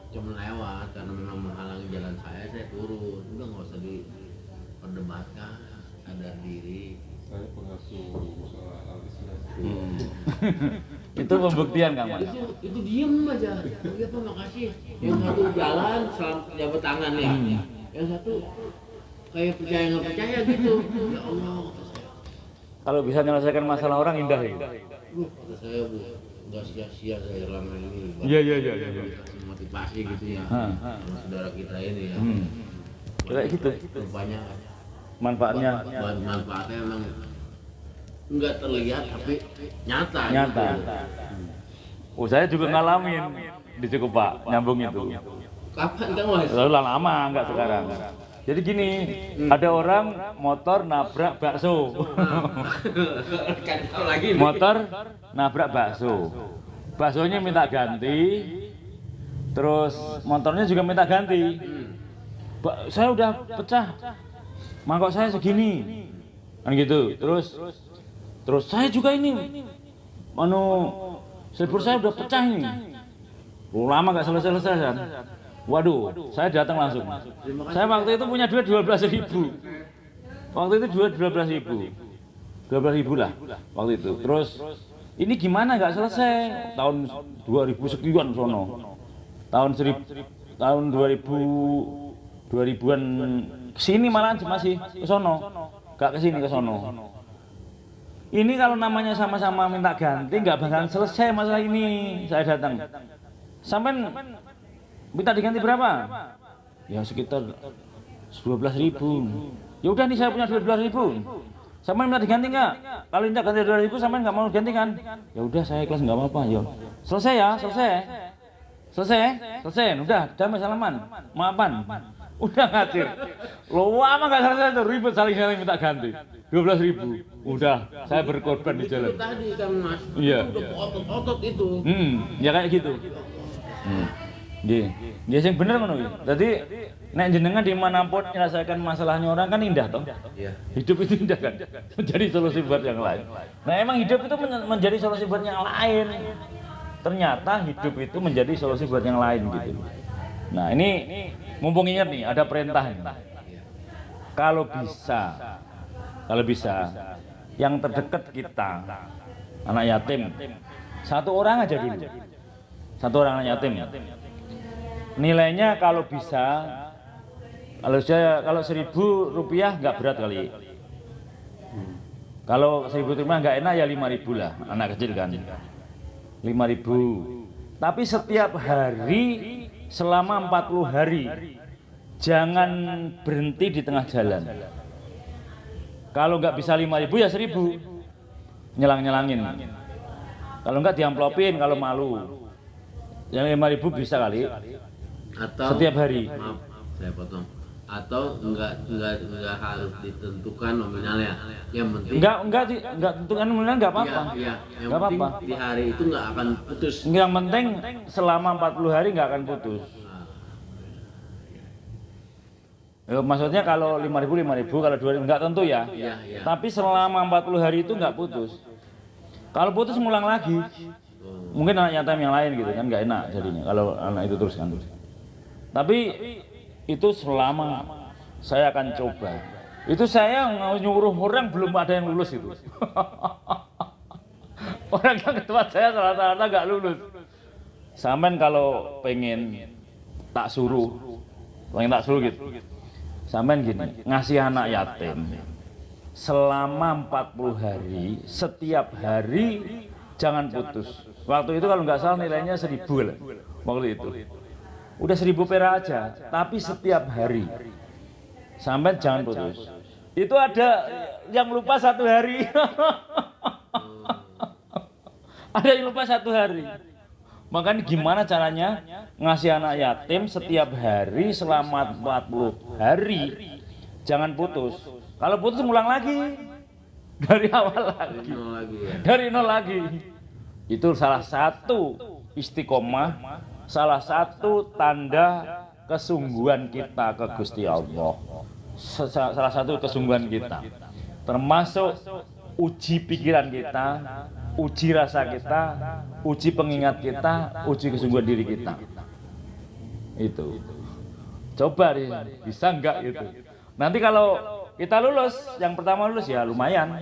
cuma lewat karena memang menghalangi jalan saya turun. Udah nggak usah diperdebatkan, sadar diri. Saya pengasuh soal halusinasi. Itu pembuktian Kang Mas. Itu diem aja. Iya Pak, makasih. Yang satu jalan jabat tangan ya. Yang satu kayak percaya nggak percaya gitu. Ya Allah. Kalau bisa menyelesaikan masalah orang indah ya. Kata saya Bu, nggak sia-sia saya selama ini. Iya. Kasih motivasi gitu ya. Sama saudara kita ini ya. Kayak gitu. Rupanya Manfaatnya manfaatnya emang nggak terlihat tapi nyata. nyata. Oh, saya juga ngalamin di cukup Pak, nyambung itu. Kapan Kang Mas? Lalu lama enggak sekarang. Jadi gini, ada orang motor nabrak bakso. Kan tahu lagi nih. Motor nabrak bakso. Baksonya minta ganti. Terus motornya juga minta ganti. Saya udah pecah. Mangkok saya segini. Kan gitu. Terus saya juga ini. Silver saya udah pecah ini. Lama nggak selesai kan. Waduh, saya datang langsung. Saya waktu itu punya duit 12.000. Waktu itu duit 12.000. 12.000 lah waktu itu. Terus ini gimana nggak selesai? Tahun 2000 sekian sono. Tahun 2000-an kesini malahan masih ke sono. Nggak kesini ke sono. Ini kalau namanya sama-sama minta ganti nggak bakalan selesai masalah ini. Saya datang. Sampai minta diganti berapa? Ya sekitar 12.000. Ya udah nih saya punya 12.000. Sampai minta diganti nggak? Kalau minta ganti 12.000 sampai nggak mau ganti kan? Ya udah saya ikhlas nggak apa-apa. Yo selesai ya, selesai. Udah damai salaman, maafan. Udah ngacir. Lama nggak selesai tuh ribet saling minta ganti. 12.000. Udah saya berkorban di jalan. Itu tadi kan Mas. Iya. Udah otot-otot itu. Ya kayak gitu. Nggih. Nggih sing bener ngono iki. Dadi nek jenengan dimanapun menyelesaikan masalahnya orang kan indah toh. Iya. Hidup itu indah kan. Menjadi solusi buat yang lain. Nah, emang hidup itu menjadi solusi buat yang lain. Ternyata hidup itu menjadi solusi buat yang lain gitu. Nah, ini mumpung ingat nih ada perintah ini. Kalau bisa yang terdekat kita anak yatim satu orang aja dulu. Satu orang anak yatim ya. Nilainya kalau bisa, kalau 1.000 rupiah nggak berat kali. Kalau 1.000 rupiah nggak enak ya 5.000 lah, anak kecil kan. 5.000. Tapi setiap hari selama 40 hari, jangan berhenti di tengah jalan. Kalau nggak bisa 5.000 ya 1.000, nyelang-nyelangin. Kalau nggak diamplopin kalau malu. Yang 5.000 bisa kali. Atau setiap hari. Maaf, saya potong. Atau enggak harus ditentukan nominalnya. Yang penting enggak tentukan nominal enggak apa-apa. Iya, yang Enggak penting apa-apa. di hari itu enggak akan putus. Yang penting selama 40 hari enggak akan putus. Maksudnya kalau 5.000, kalau 2.000 enggak tentu ya. Iya. Tapi selama 40 hari itu enggak putus. Kalau putus ngulang lagi. Mungkin anak yatim yang lain gitu kan enggak enak jadinya kalau anak itu terus kan. Tapi itu selama saya akan coba. Itu saya nyuruh orang belum ada yang lulus itu. Orang yang ke tempat saya rata-rata nggak lulus. Sampai kalau pengen tak suruh gitu. Sampai gini, ngasih anak yatim selama 40 hari, setiap hari jangan putus. Waktu itu kalau nggak salah nilainya 1.000 lah. Waktu itu. Udah 1.000 perak aja, tapi setiap hari. Sampai jangan putus. Itu ada yang lupa 1 hari. Ada yang lupa 1 hari. Makanya gimana caranya ngasih anak yatim setiap hari selama 40 hari. Jangan putus. Kalau putus ngulang lagi. Dari awal lagi. Dari nol lagi. Itu salah satu istiqomah. Salah satu tanda kesungguhan kita ke Gusti Allah. Salah satu kesungguhan kita. Termasuk uji pikiran kita, uji rasa kita, uji pengingat kita, uji kesungguhan diri kita. Itu. Coba deh, bisa enggak gitu. Nanti kalau kita lulus, yang pertama lulus ya lumayan.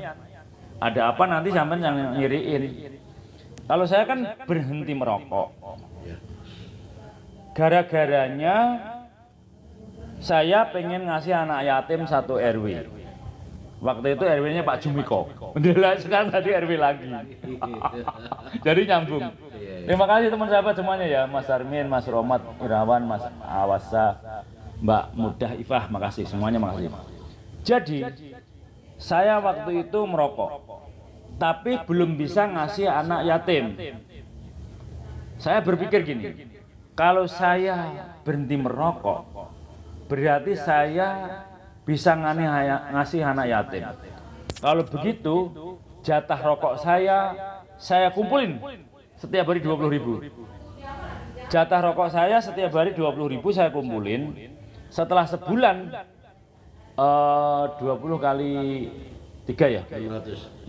Ada apa nanti sampean yang ngiriin. Kalau saya kan berhenti merokok. Gara-garanya saya pengen ngasih anak yatim 1 RW. Waktu itu RW-nya Pak Jumiko. Sekarang tadi RW lagi. Jadi nyambung. Terima kasih teman sahabat semuanya ya, Mas Armin, Mas Romat, Irawan, Mas Awasa, Mbak Mudah Ifah, makasih semuanya, makasih. Jadi saya waktu itu merokok, tapi belum bisa ngasih anak yatim. Saya berpikir gini, kalau saya berhenti merokok, berarti saya bisa ngasih anak yatim. Kalau begitu, jatah rokok saya kumpulin setiap hari 20.000. Jatah rokok saya setiap hari 20.000 saya kumpulin. Setelah sebulan 20 kali 3 ya?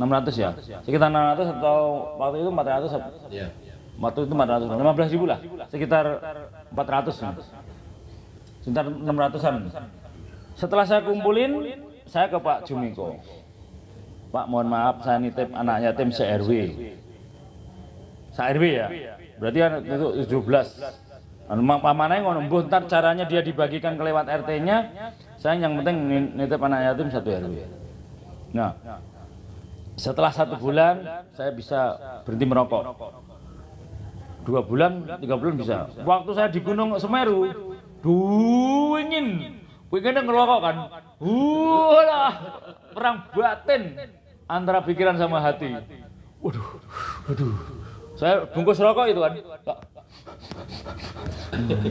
600 ya? Sekitar 600 atau waktu itu 400 ya. Waktu itu 400, 15.000 lah, sekitar 400 ya. Sekitar 600-an. Setelah saya kumpulin, saya ke Pak Jumiko. Pak, mohon maaf, saya nitip anak yatim se-RW. Se-RW ya? Berarti kan itu 17. Pamannya ngono, mbuh ntar caranya dia dibagikan ke lewat RT-nya, saya yang penting nitip anak yatim 1 RW. Nah, setelah 1 bulan, saya bisa berhenti merokok. 2 bulan, 3 bulan bisa. Waktu saya di Gunung Semeru, pengennya ngerokok kan. Lah, perang batin antara pikiran sama hati. Waduh. Saya bungkus rokok itu kan.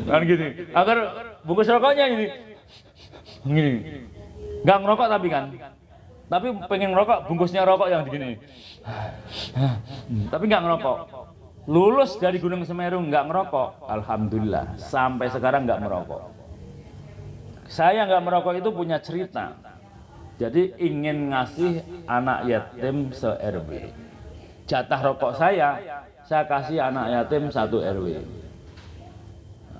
Kan gini. Agar bungkus rokoknya gini. Enggak ngerokok tapi kan. Tapi pengen ngerokok, bungkusnya rokok yang begini. Tapi enggak ngerokok. Lulus dari Gunung Semeru nggak ngerokok, alhamdulillah sampai sekarang nggak merokok. Saya nggak merokok itu punya cerita. Jadi ingin ngasih anak yatim se-RW. Jatah rokok saya kasih anak yatim 1 RW.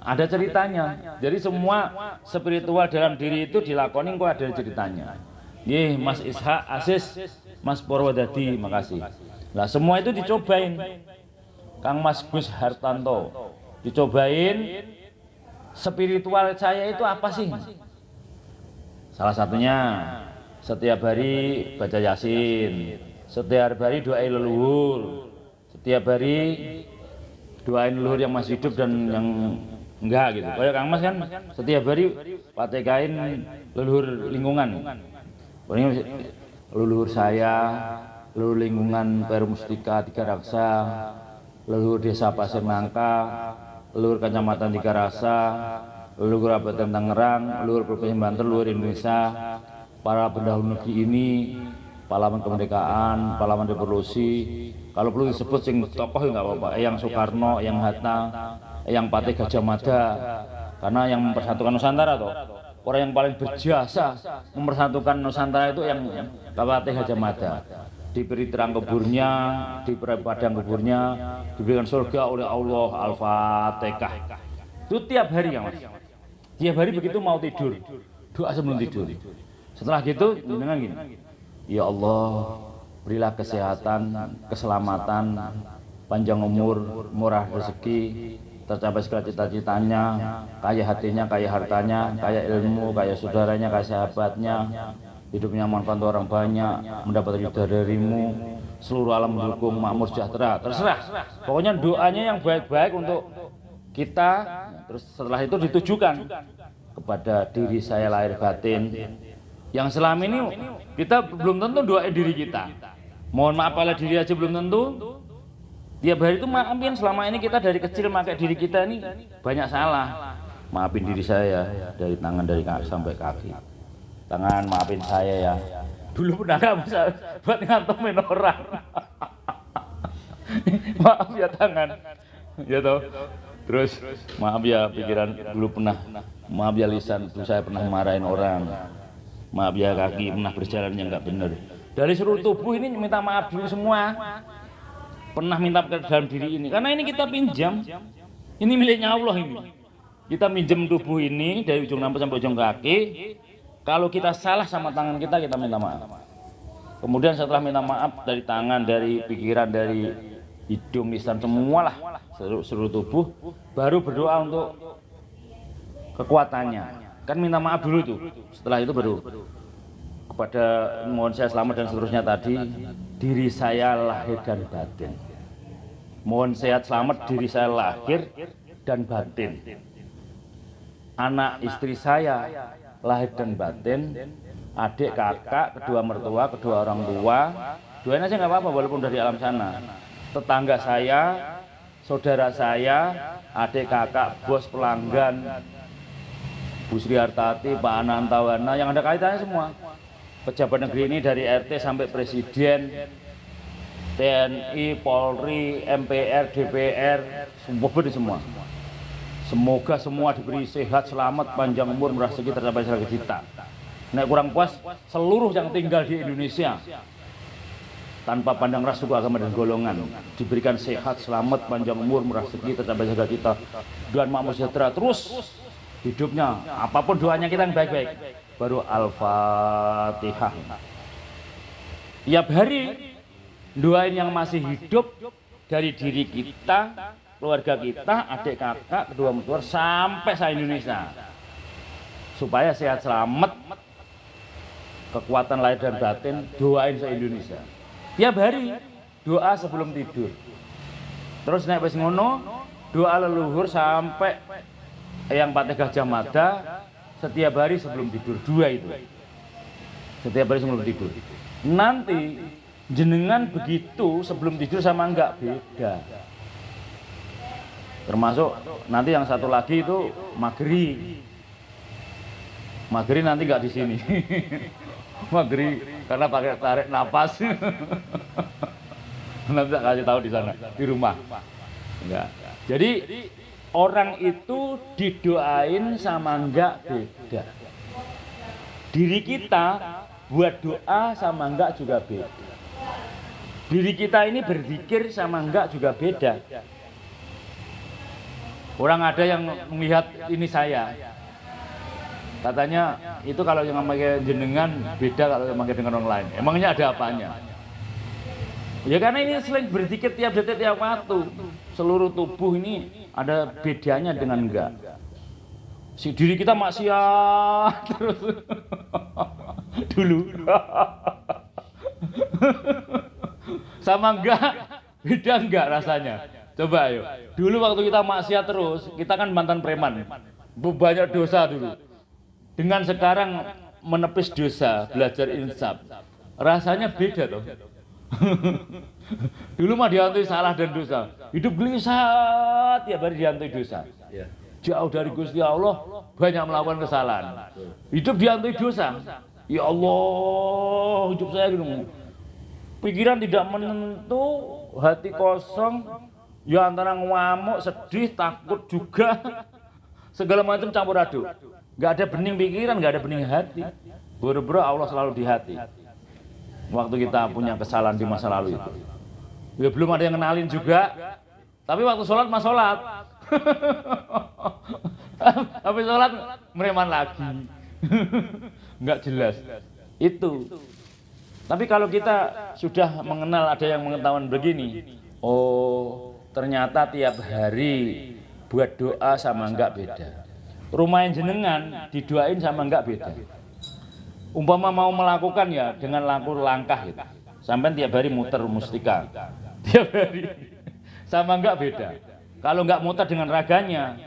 Ada ceritanya. Jadi semua spiritual dalam diri itu dilakoni kok ada ceritanya. Nih Mas Ishak Asis, Mas Purwodadi, makasih. Nah semua itu dicobain. Kang Mas Gus Hartanto, dicobain spiritual saya itu apa sih? Salah satunya setiap hari baca Yasin, setiap hari doain leluhur, setiap hari doain leluhur yang masih hidup dan yang enggak gitu. Kayak Kang Mas kan setiap hari patekain leluhur lingkungan. Pokoknya leluhur saya, leluhur lingkungan Peru Mustika Tiga Raksa, leluhur Desa Pasir Nangka, leluhur Kecamatan Tiga Rasa, leluhur Kabupaten Tangerang, leluhur Provinsi Banten, leluhur Indonesia, para pendahulu negeri ini, pahlawan kemerdekaan, pahlawan revolusi. Kalau perlu disebut sing tokoh enggak apa-apa, Eyang Soekarno, Eyang Hatta, Eyang Patih Gajah Mada, karena yang mempersatukan Nusantara toh. Orang yang paling berjasa mempersatukan Nusantara itu yang Patih Gajah Mada. Diberi terang kuburnya, diberi padang kuburnya, diberikan surga oleh Allah. Al-Fatihah. Itu tiap hari ya Mas. Tiap hari begitu mau tidur, doa sebelum tidur. Setelah gitu dengan gini, ya Allah berilah kesehatan, keselamatan, panjang umur, murah rezeki, tercapai segala cita-citanya, kaya hatinya, kaya hartanya, kaya ilmu, kaya saudaranya, kaya sahabatnya, hidupnya manfaat orang banyak, mendapat ridha darimu, seluruh alam mendukung, makmur sejahtera, terserah. Pokoknya doanya yang baik-baik untuk kita. Terus setelah itu ditujukan kepada diri saya lahir batin, yang selama ini kita belum tentu doain diri kita. Mohon maaf kalau diri aja belum tentu. Tiap hari itu maafin, selama ini kita dari kecil pakai diri kita ini banyak salah. Maafin diri saya dari tangan dari kaki sampai kaki. Tangan maafin saya ya. Dulu pernah nggak bisa buat ngantemin orang. Maaf ya tangan. Ya toh. Terus maaf ya pikiran dulu pernah. Maaf ya lisan dulu saya pernah marahin orang. Maaf ya kaki pernah berjalan yang nggak benar. Dari seluruh tubuh ini minta maaf dulu semua. Pernah minta ke dalam diri ini. Karena ini kita pinjam. Ini miliknya Allah ini. kita minjem tubuh ini dari ujung rambut sampai ujung kaki. Kalau kita salah sama tangan kita minta maaf. Kemudian setelah minta maaf dari tangan, dari pikiran, dari hidung, lisan, semualah seluruh tubuh, baru berdoa untuk kekuatannya. Kan minta maaf dulu tuh. Setelah itu baru kepada mohon saya selamat dan seterusnya tadi, diri saya lahir dan batin. Mohon sehat selamat diri saya lahir dan batin. Anak istri saya lahir dan batin, adik kakak, kedua mertua, kedua orang tua, doain aja nggak apa-apa walaupun dari alam sana. Tetangga saya, saudara saya, adik kakak, bos pelanggan, Bu Sri Hartati, Pak Anantawana, yang ada kaitannya semua. Pejabat negeri ini dari RT sampai presiden, TNI, Polri, MPR, DPR, semua. Semoga semua diberi sehat, selamat, panjang umur, murah rezeki, tercapai cita-cita. Nek kurang puas, seluruh yang tinggal di Indonesia tanpa pandang ras, suku, agama dan golongan diberikan sehat, selamat, panjang umur, murah rezeki, tercapai cita-cita dan makmur sejahtera terus hidupnya. Apapun doanya kita yang baik-baik. Baru Al-Fatihah. Tiap hari doain yang masih hidup dari diri kita, keluarga kita, adik kakak, kedua mertua sampai se-Indonesia supaya sehat selamat, kekuatan lahir dan batin, doain se-Indonesia. Tiap hari doa sebelum tidur. Terus naik wis ngono, doa leluhur sampai yang Patih Gajah Mada setiap hari sebelum tidur, 2 itu. Setiap hari sebelum tidur. Nanti jenengan begitu sebelum tidur sama enggak beda. Termasuk nanti yang satu lagi itu magri. Magri nanti enggak di sini. Magri karena pakai tarik napas. Nanti tak kasih tahu di sana, di rumah. Enggak. Jadi orang itu didoain sama enggak beda. Diri kita buat doa sama enggak juga beda. Diri kita ini berzikir sama enggak juga beda. Orang ada yang melihat ini saya, katanya itu kalau yang pakai jenengan beda kalau yang pakai dengan orang lain. Emangnya ada apanya? Ya karena ini selain berzikir tiap detik tiap waktu, seluruh tubuh ini ada bedanya dengan enggak. Si diri kita maksiat terus dulu sama enggak beda enggak rasanya. Coba ayo. Dulu waktu kita maksiat terus, kita kan mantan preman. Banyak dosa dulu. Dengan sekarang menepis dosa, belajar insaf. Rasanya beda toh. Dulu mah dihantui salah dan dosa. Hidup gelisah, tiap hari dihantui dosa. Jauh dari Gusti Allah, banyak melakukan kesalahan. Hidup dihantui dosa. Ya Allah, hidup saya gitu. Pikiran tidak menentu, hati kosong. Ya antara ngamuk, sedih, takut juga, segala macam campur aduk. Gak ada bening pikiran, gak ada bening hati. Boro-boro Allah selalu di hati. Waktu kita punya kesalahan di masa lalu itu, ya belum ada yang kenalin juga. Tapi waktu sholat mas sholat. Tapi sholat mereman lagi. Nggak jelas. Itu. Tapi kalau kita sudah mengenal ada yang mengetahuan begini, oh ternyata tiap hari buat doa sama enggak beda. Rumah yang jenengan didoain sama enggak beda. Umpama mau melakukan ya dengan langkah gitu. Sampai tiap hari muter mustika. Tiap hari. Sama enggak beda. Kalau enggak muter dengan raganya,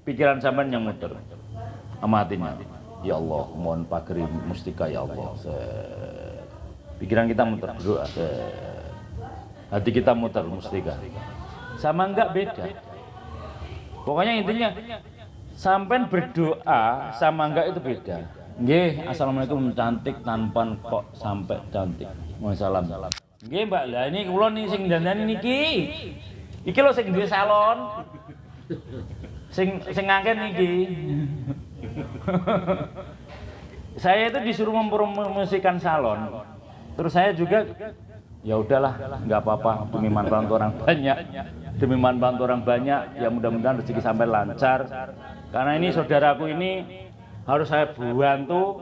pikiran sampean yang muter. Sama hatinya. Ya Allah, mohon pagri mustika ya Allah. Pikiran kita muter berdoa. Hati kita muter mustika. Sama enggak beda. Pokoknya intinya sampean berdoa sama enggak itu beda. Nggih, assalamualaikum cantik tanpa kok sampai cantik. Waalaikumsalam. Nggih, Mbak. Lah ini kula nih sing dandani niki. Iki lho sing duwe salon. Sing ngangken niki. Saya itu disuruh mempromosikan salon. Terus saya juga ya udahlah, nggak apa-apa demi manfaat orang banyak. demi membantu orang banyak, ya mudah-mudahan rezeki sampai lancar. Karena ini saudaraku ini harus saya bantu,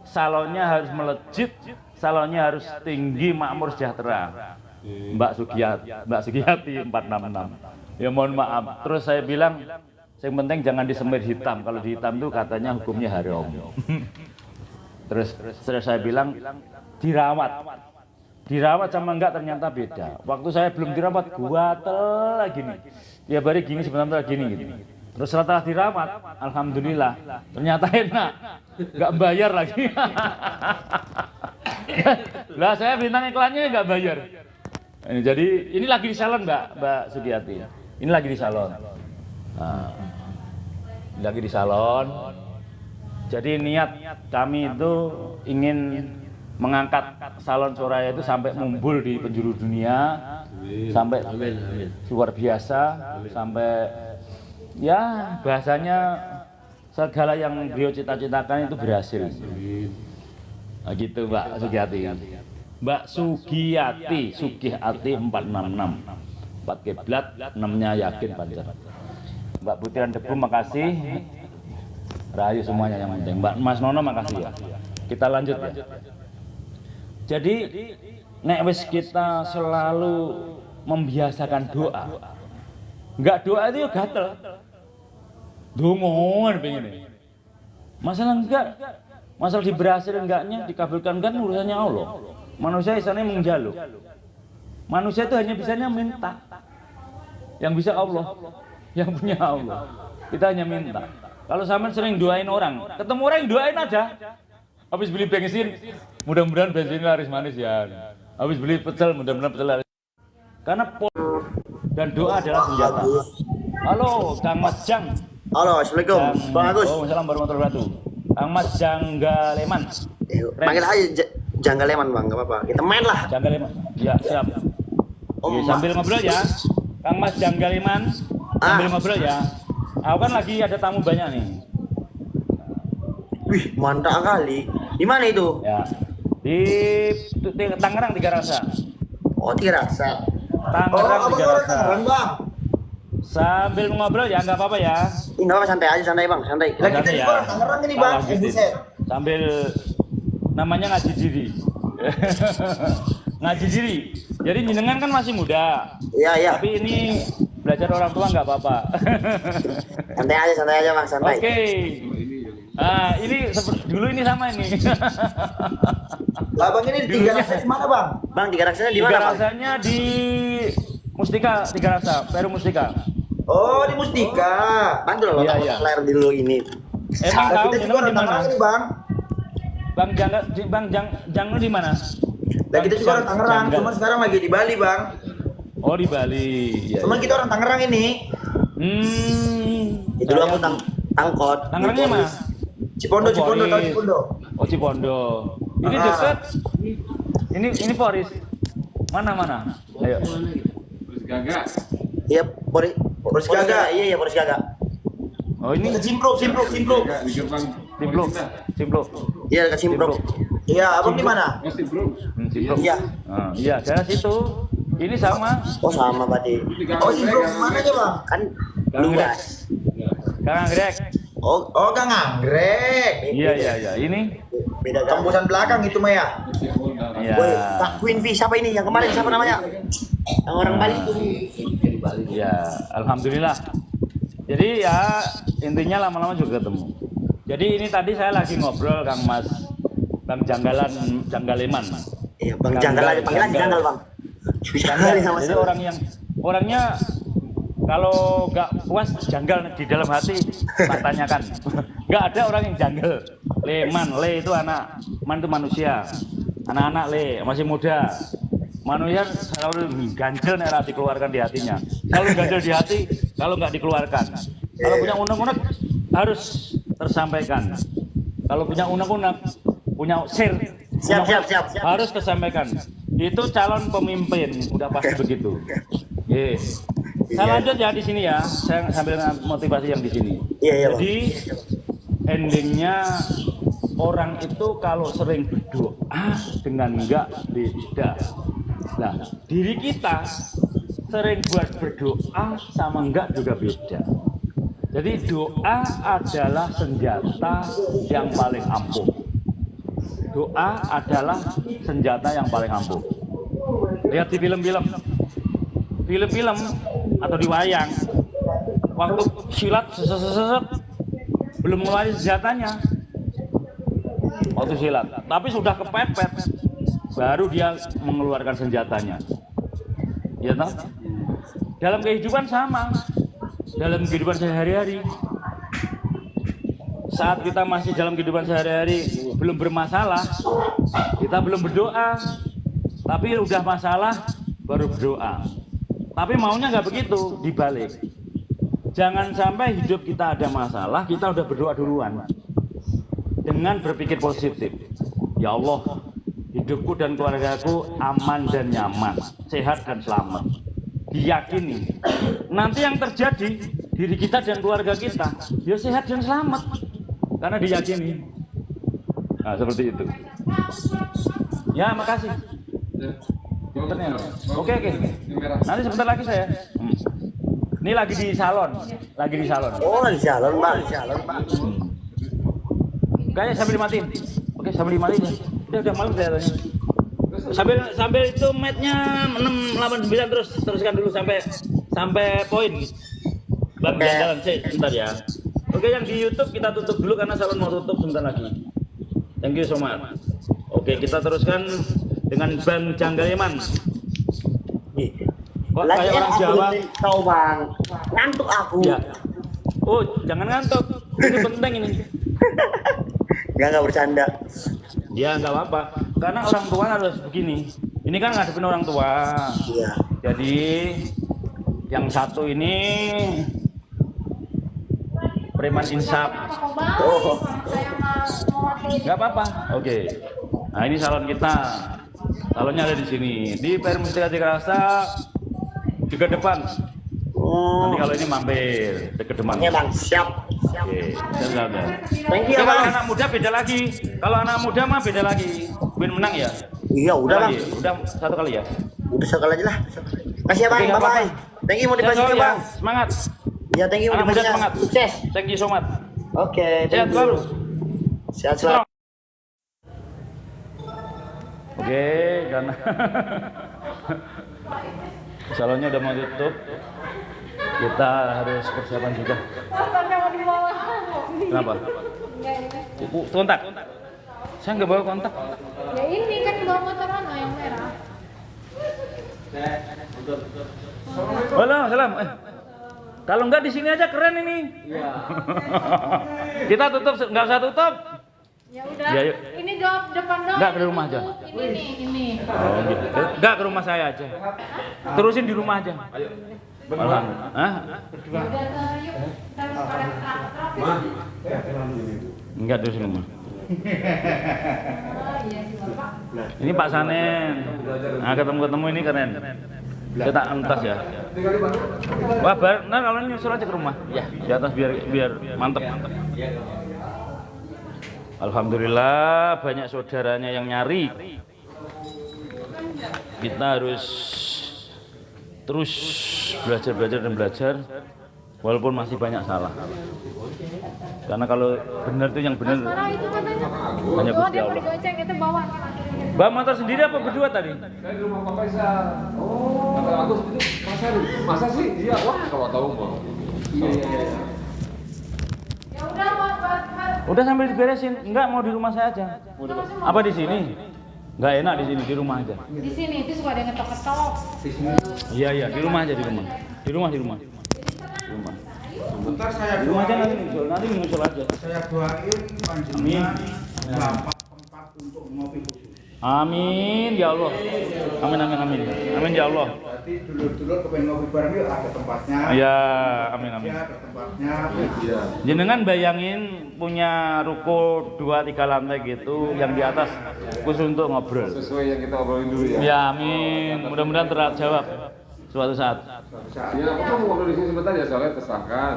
salonnya harus melejit, salonnya harus tinggi, makmur, sejahtera. Mbak Sugiyati 466. Ya mohon maaf. Terus saya bilang, yang penting jangan disemir hitam. Kalau di hitam itu katanya hukumnya haram. Terus saya bilang dirawat sama enggak ternyata beda. Waktu saya belum dirawat gatel lagi nih. Ya bari gini sebentar gini gitu. Terus setelah dirawat, alhamdulillah ternyata enak, nggak bayar lagi. Lah saya bintang iklannya nggak bayar. Jadi ini lagi di salon Mbak Sugiyati. Ini lagi di salon. Nah, lagi di salon. Jadi niat kami itu ingin mengangkat salon Soraya itu sampai mumbul di penjuru dunia, sampai luar biasa, sampai ya bahasanya segala yang beliau cita-citakan itu berhasil. Nah, gitu Mbak Sugiyati. Mbak Sugiyati 466. 4 kiblat, 6-nya yakin panjang. Mbak Putiran Debu makasih. Rahayu semuanya yang penting. Mbak Mas Nono makasih ya. Kita lanjut ya. Jadi nek wis kita selalu membiasakan doa. Enggak doa itu ya gatel. Dongon pengen. Masalah enggak, masalah diberhasil enggaknya, dikabulkan kan urusannya Allah. Manusia isane menjaluk. Manusia itu hanya bisanya minta. Yang bisa Allah, yang punya Allah. Kita hanya minta. Kalau sampean sering doain orang, ketemu orang yang doain aja. Habis beli bensin, mudah-mudahan bensinnya laris manis ya. Habis beli pecel, mudah-mudahan pecel laris. Karena dan doa adalah senjata. Halo, Kang Mas Jang. Halo, assalamualaikum, Bang Agus. Waalaikumsalam warahmatullahi wabarakatuh. Kang Mas Janggaleman. Panggil aja Janggaleman Bang, nggak apa-apa. Kita main lah. Janggaleman. Ya siap. Oke, sambil ngobrol ya, Kang Mas Janggaleman. Sambil ngobrol ya. Aku kan lagi ada tamu banyak nih. Wih, mantap kali. Di mana itu? Ya. Di Tangerang Tiga Rasa. Oh, Tiga Rasa. Tangerang Tiga Rasa. Tangerang, Bang. Sambil ngobrol ya, nggak apa-apa ya. Nggak apa, santai aja, santai Bang, santai. Lagi kita di mana? Tangerang ini Bang. Sambil namanya ngaji diri. Ngaji diri. Jadi jenengan kan masih muda. Iya, iya. Tapi ini belajar orang tua nggak apa-apa. Santai aja Bang, santai. Oke. Ah, ini dulu ini sama ini. Lah Bang, ini di Tiga Rasa di mana Bang? Bang, Tiga Rasanya di mana Bang? Tiga Rasanya di Mustika, Tiga Rasa, Peru Mustika. Oh, di Mustika. Bantu loh, Iya. layar di dulu ini. Emang tahu kita juga di mana? ini Bang. Bang Jang lu di mana? Lah kita juga orang Tangerang, cuma sekarang lagi di Bali Bang. Oh di Bali. Ya, Cuman kita orang Tangerang ini. Itu dulu aku Tangkot. Tangerangnya mana? Cipondo, Cipondo, tahu Cipondo. Oh Cipondo. Ini dekat. Ini Poris. Mana? Ayo. Terus gagak. Iya, Poris Gaga. Iya, Poris Gaga. Oh ini Simpruk. Di gerbang. Simpluk. Iya, dekat Simpruk. Iya, Abang di mana? Oh, Simpruk. Simpluk. Iya. Iya, daerah situ. Ini sama. Oh, sama Pak. Oh, Simpruk mana aja, Bang? Kan luas. Kang Anggrek. Oh, Kang Anggrek. Iya. Ini Beda tembusan belakang itu mah ya. iya. Woi, Kak Queen V siapa ini? Yang kemarin siapa namanya? Yang orang Bali itu. Ya, alhamdulillah. Jadi ya intinya lama-lama juga ketemu. Jadi ini tadi saya lagi ngobrol Kang Mas Bang Janggaleman. Iya, Bang Janggal aja, panggil aja Janggal, Bang. Susah kali sama Jadi saya. orangnya kalau nggak puas janggal di dalam hati, tak tanyakan. Nggak ada orang yang janggal. Le itu anak, man itu manusia. Anak-anak masih muda. Manusia selalu ganjel nek dikeluarkan di hatinya. Selalu ganjel di hati kalau nggak dikeluarkan. Kalau punya unek-unek harus tersampaikan. Kalau punya unek-unek, punya siap. Harus tersampaikan. Itu calon pemimpin, udah pasti begitu. Yes. Saya lanjut ya di sini ya. Saya sambil motivasi yang di sini. Iya, Jadi endingnya orang itu kalau sering berdoa dengan enggak beda. Nah, diri kita sering buat berdoa sama enggak juga beda. Jadi doa adalah senjata yang paling ampuh. Doa adalah senjata yang paling ampuh. Lihat di film-film atau di wayang, waktu silat seset belum mengeluarkan senjatanya waktu silat, tapi sudah kepepet baru dia mengeluarkan senjatanya. Ya toh? Dalam kehidupan sama, dalam kehidupan sehari-hari, saat kita masih dalam kehidupan sehari-hari belum bermasalah, kita belum berdoa, tapi udah masalah baru berdoa. Tapi maunya nggak begitu, dibalik. Jangan sampai hidup kita ada masalah, kita udah berdoa duluan dengan berpikir positif. Ya Allah, hidupku dan keluargaku aman dan nyaman, sehat dan selamat. Diyakini nanti yang terjadi diri kita dan keluarga kita ya sehat dan selamat karena diyakini. Nah, seperti itu. Ya, makasih. Oke. Nanti sebentar lagi saya. Ini lagi di salon. Oh, lagi salon, Bang. Kayaknya sambil dimatiin. Oke, sambil dimatiin. Udah malam kelihatannya. Sambil itu matnya 689 teruskan dulu sampai poin. Bang, jalan sebentar ya. Oke, yang di YouTube kita tutup dulu karena salon mau tutup sebentar lagi. Thank you so much. Oke, kita teruskan dengan Bang Janggaleman. Kok kayak orang Jawa? Tahu, Bang. Ngantuk aku. Ya. Oh, jangan ngantuk. Ini penting ini. Enggak bercanda. Ya, nggak apa-apa. Karena orang tua harus begini. Ini kan ngadepin orang tua. Iya. Jadi yang satu ini preman insaf. Oh. Nggak apa-apa. Oke. Nah, ini salon kita. Salonnya ada di sini. Di Permustika Rasa juga depan. Nanti kalau ini mampir dekat depan. Oke, Bang. Siap. Oke. Thank you, Kalau Bang. anak muda beda lagi. Kalau anak muda mah beda lagi. Win menang ya? Iya, udah, Bang. Udah satu kali ya? Udah sekali aja lah. Kasih ya, Bang. Oke, nggak Bye-bye. apa-apa. Thank you motivasinya, Sehat, Bang. Semangat. Ya, thank you Anak muda motivasinya. semangat. Sukses. Thank you so much. Oke, Sehat thank you. selalu. Sehat selalu. Oke, karena salonnya udah mau tutup, kita harus persiapan juga. Kenapa? Kontak. Saya nggak bawa kontak. Ya ini kan di bawah motor Ono yang merah. Halo, salam. Kalau nggak di sini aja keren ini. Iya. Kita tutup, nggak usah tutup. Ya udah. Ya, yuk. Ini jawab depan doang. Nggak, ke rumah aja. Ini nih, ini. Oh gitu. Nggak, ke rumah saya aja. Terusin di rumah aja. Alhamdulillah. Hah? Udah yuk. Kita harus pada traktor. Enggak, terus rumah. Oh iya sih Bapak. Ini Pak Sanen. Nah, ketemu ini keren. Saya tak entas ya. Wah, nah kalau ini nyusul aja ke rumah. Ya, di atas biar mantep. Alhamdulillah banyak saudaranya yang nyari. Kita harus terus belajar walaupun masih banyak salah. Karena kalau benar itu yang benar Sekarang itu katanya. hanya Oh, Gusti dia Allah. bergoceng itu bawa. Bawa motor sendiri apa berdua tadi? Saya di rumah Pak Faisal. Oh. Kata Agus itu masa sih? Iya, wah kalau tahu mah. Iya. Ya udah Pak. Udah sambil diberesin. Enggak, mau di rumah saya aja. Apa di sini? Enggak enak di sini, di rumah aja. Di sini itu suka ada yang ngetok-ketok. Iya, di rumah aja di rumah. Di rumah. Bentar saya Di rumah aja doain, nanti menyusul aja. saya doain panjenengan dapat tempat untuk ngopi khusus. Amin ya Allah. Amin ya Allah. Berarti dulur-dulur kepengen ngopi bareng yuk, ada tempatnya. Ya, amin. Ya, ada tempatnya. Iya. Jenengan bayangin punya ruko 2-3 lantai gitu yang di atas khusus untuk ngobrol. Sesuai yang kita obrolin dulu ya. Ya, amin. Mudah-mudahan terjawab suatu saat. Ya, aku mau ngobrol di sini sebentar ya soalnya tersahkan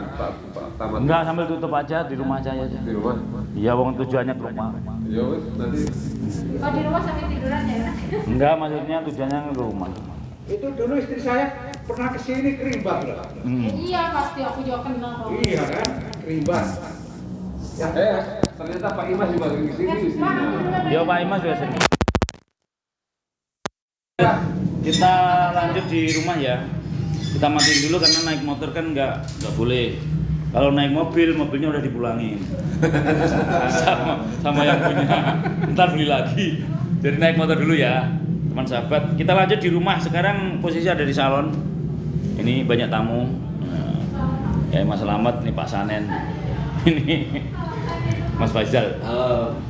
tamat Enggak, sambil tutup aja di rumah aja. di rumah. Iya, wong tujuannya ke rumah. Ya wes nanti Oh di rumah sambil tiduran ya. Enggak, maksudnya tujuannya ke rumah. Itu dulu istri saya pernah kesini Kerimbas lah. Iya pasti aku juga kenal kok. Iya kan, Kerimbas. Ya, ternyata Pak Imas juga di sini di sini. Yo Pak Imas juga sering. Kita lanjut di rumah ya. Kita matiin dulu karena naik motor kan nggak boleh. Kalau naik mobil, mobilnya udah dipulangin. sama yang punya. Ntar beli lagi. Jadi naik motor dulu ya, teman sahabat. Kita lanjut di rumah. Sekarang posisi ada di salon. Ini banyak tamu. Ya Mas Slamet, ini Pak Sanen. Ini Mas Faizal. Halo.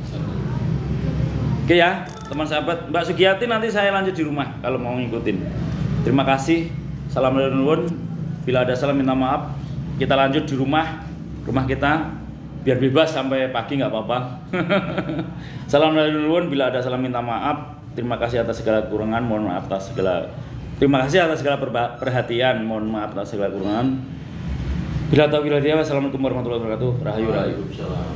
Oke ya, teman sahabat. Mbak Sugiyati nanti saya lanjut di rumah kalau mau ngikutin. Terima kasih. Salam nuwun. Bila ada salah minta maaf. Kita lanjut di rumah kita. Biar bebas sampai pagi nggak apa-apa. Salam nuwun. Bila ada salah minta maaf. Terima kasih atas segala kekurangan. Mohon maaf atas segala. Terima kasih atas segala perhatian. Mohon maaf atas segala kekurangan. Bila tahu bila dia. Wassalamualaikum warahmatullahi wabarakatuh. Rahayu rahayu. Waalaikumsalam.